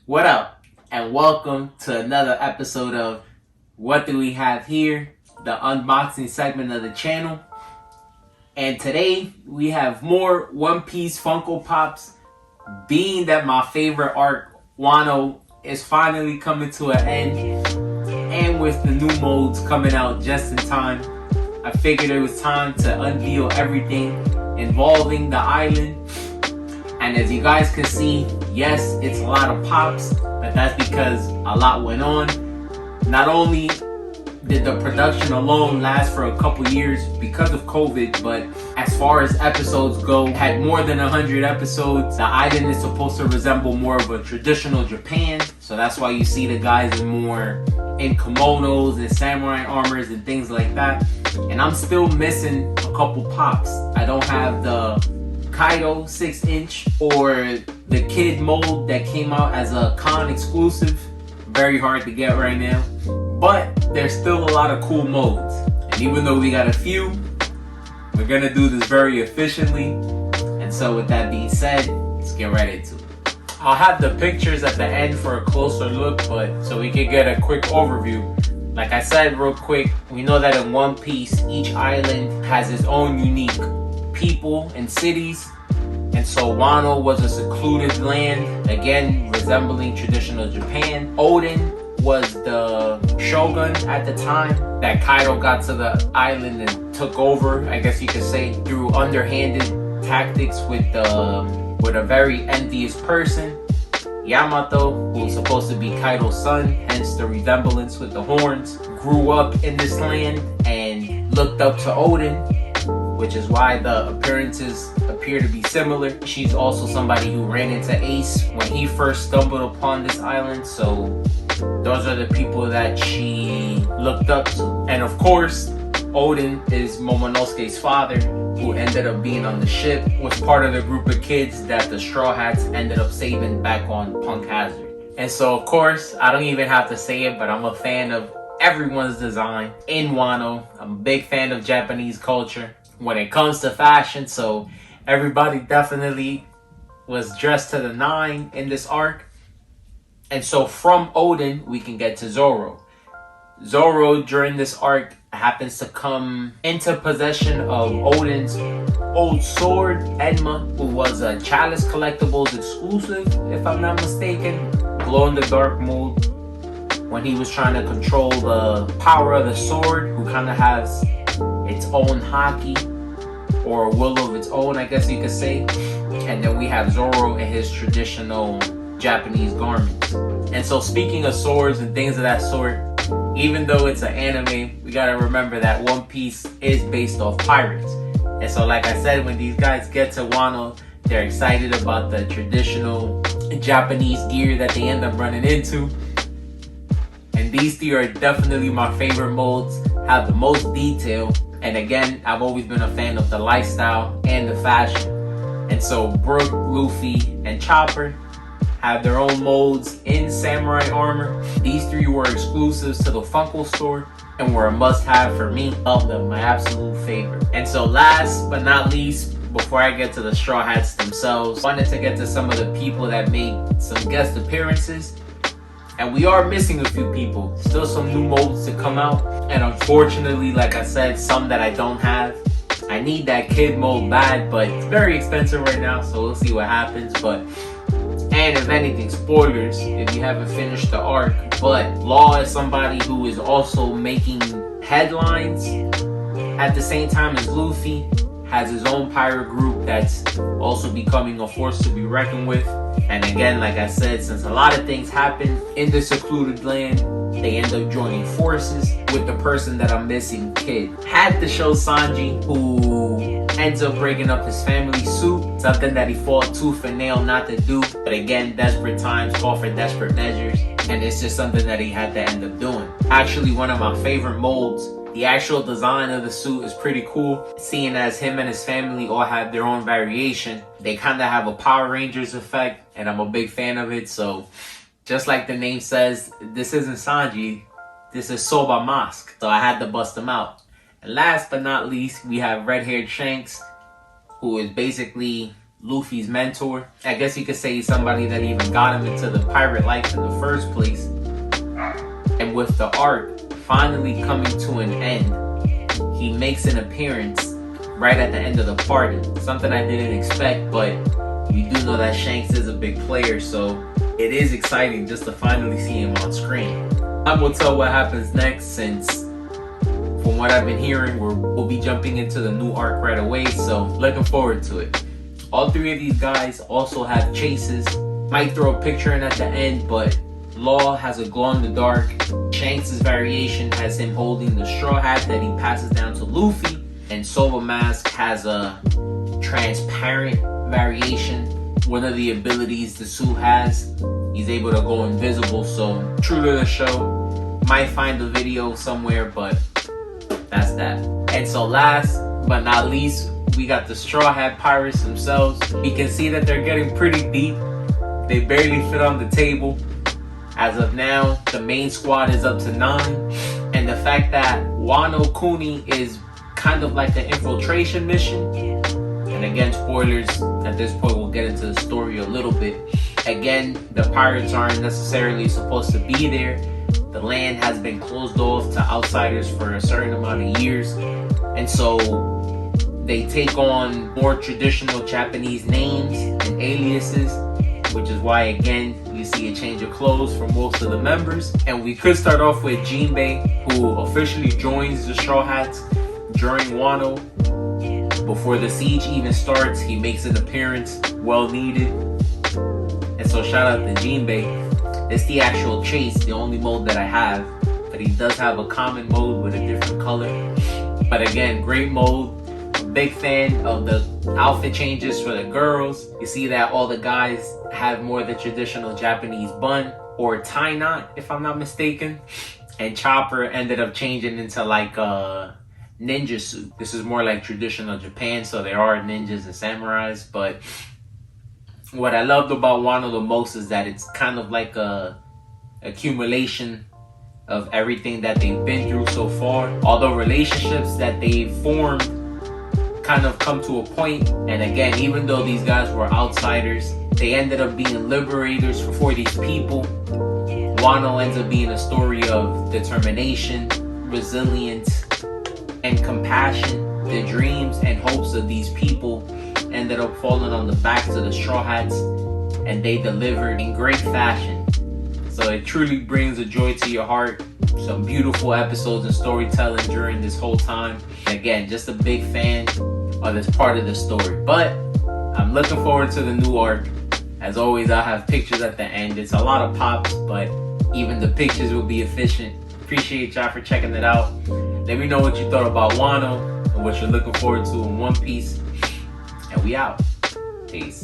What up? And welcome to another episode of What Do We Have Here? The unboxing segment of the channel. And today we have more One Piece Funko Pops. Being that my favorite arc, Wano, is finally coming to an end, and with the new molds coming out just in time, I figured it was time to unveil everything involving the island. And as you guys can see, yes, it's a lot of pops, but that's because a lot went on. Not only did the production alone last for a couple years because of COVID, but as far as episodes go, it had more than 100 episodes. The island is supposed to resemble more of a traditional Japan, so that's why you see the guys in kimonos and samurai armors and things like that. And I'm still missing a couple pops. I don't have the Kaido 6-inch or the kid mold that came out as a con exclusive. Very hard to get right now, but there's still a lot of cool molds. And even though we got a few, we're gonna do this very efficiently. And so with that being said, let's get right into it. I'll have the pictures at the end for a closer look, but so we can get a quick overview. Like I said real quick, we know that in One Piece, each island has its own unique people and cities. And so Wano was a secluded land, again resembling traditional Japan. Oden was the shogun at the time that Kaido got to the island and took over, I guess you could say, through underhanded tactics with a very envious person. Yamato, who was supposed to be Kaido's son, hence the resemblance with the horns, grew up in this land and looked up to Oden, which is why the appearances appear to be similar. She's also somebody who ran into Ace when he first stumbled upon this island, so those are the people that she looked up to. And of course, Oden is Momonosuke's father, who ended up being on the ship, was part of the group of kids that the Straw Hats ended up saving back on Punk Hazard. And so of course, I don't even have to say it, but I'm a fan of everyone's design in Wano. I'm a big fan of Japanese culture when it comes to fashion, so everybody definitely was dressed to the nine in this arc. And so from Oden, we can get to Zoro. Zoro, during this arc, happens to come into possession of Oden's old sword, Enma, who was a Chalice Collectibles exclusive, if I'm not mistaken. Glow-in-the-dark mold. When he was trying to control the power of the sword, who kind of has its own haki, or a will of its own, I guess you could say. And then we have Zoro in his traditional Japanese garments. And so speaking of swords and things of that sort, even though it's an anime, we gotta remember that One Piece is based off pirates. And so like I said, when these guys get to Wano, they're excited about the traditional Japanese gear that they end up running into. And these three are definitely my favorite molds, have the most detail. And again, I've always been a fan of the lifestyle and the fashion. And so Brook, Luffy, and Chopper have their own molds in samurai armor. These three were exclusives to the Funko store and were a must-have for me. Love them, my absolute favorite. And so last but not least, before I get to the Straw Hats themselves, wanted to get to some of the people that made some guest appearances. And we are missing a few people. Still some new molds to come out. And unfortunately, like I said, some that I don't have. I need that kid mold bad, but it's very expensive right now, so we'll see what happens. And if anything, spoilers if you haven't finished the arc. But Law is somebody who is also making headlines at the same time as Luffy. Has his own pirate group that's also becoming a force to be reckoned with. And again, like I said, since a lot of things happen in the secluded land, they end up joining forces with the person that I'm missing, Kid. Had to show Sanji, who ends up breaking up his family suit, something that he fought tooth and nail not to do. But again, desperate times call for desperate measures, and it's just something that he had to end up doing. Actually, one of my favorite molds. The actual design of the suit is pretty cool, seeing as him and his family all have their own variation. They kind of have a Power Rangers effect, and I'm a big fan of it. So just like the name says, this isn't Sanji, this is Soba Mask. So I had to bust him out. And last but not least, we have red-haired Shanks, who is basically Luffy's mentor. I guess you could say he's somebody that even got him into the pirate life in the first place. And with the arc finally coming to an end, he makes an appearance right at the end of the party. Something I didn't expect, but we do know that Shanks is a big player, so it is exciting just to finally see him on screen. I will tell what happens next, since from what I've been hearing, we'll be jumping into the new arc right away, so looking forward to it. All three of these guys also have chases. Might throw a picture in at the end, but Law has a glow-in-the-dark. Shanks' variation has him holding the straw hat that he passes down to Luffy. And Silver Mask has a transparent variation. One of the abilities the suit has, he's able to go invisible. So true to the show. Might find the video somewhere, but that's that. And so last but not least, we got the Straw Hat Pirates themselves. You can see that they're getting pretty deep. They barely fit on the table. As of now, the main squad is up to 9. And the fact that Wano Kuni is kind of like an infiltration mission. And again, spoilers, at this point we'll get into the story a little bit. Again, the pirates aren't necessarily supposed to be there. The land has been closed off to outsiders for a certain amount of years. And so they take on more traditional Japanese names and aliases, which is why, again, you see a change of clothes for most of the members. And we could start off with Jinbei, who officially joins the Straw Hats during Wano. Before the siege even starts, he makes an appearance, well needed. And so shout out to Jinbei. It's the actual chase, the only mode that I have. But he does have a common mode with a different color. But again, great mode. Big fan of the outfit changes for the girls. You see that all the guys have more of the traditional Japanese bun or tie knot, if I'm not mistaken. And Chopper ended up changing into like a ninja suit. This is more like traditional Japan, so there are ninjas and samurais. But what I loved about Wano the most is that it's kind of like a accumulation of everything that they've been through so far. Although relationships that they've formed kind of come to a point, and again, even though these guys were outsiders, they ended up being liberators for these people. Wano ends up being a story of determination, resilience, and compassion. The dreams and hopes of these people ended up falling on the backs of the Straw Hats, and they delivered in great fashion. So it truly brings a joy to your heart. Some beautiful episodes and storytelling during this whole time. Again, just a big fan of this part of the story. But I'm looking forward to the new arc. As always, I'll have pictures at the end. It's a lot of pops, but even the pictures will be efficient. Appreciate y'all for checking it out. Let me know what you thought about Wano and what you're looking forward to in One Piece. And we out. Peace.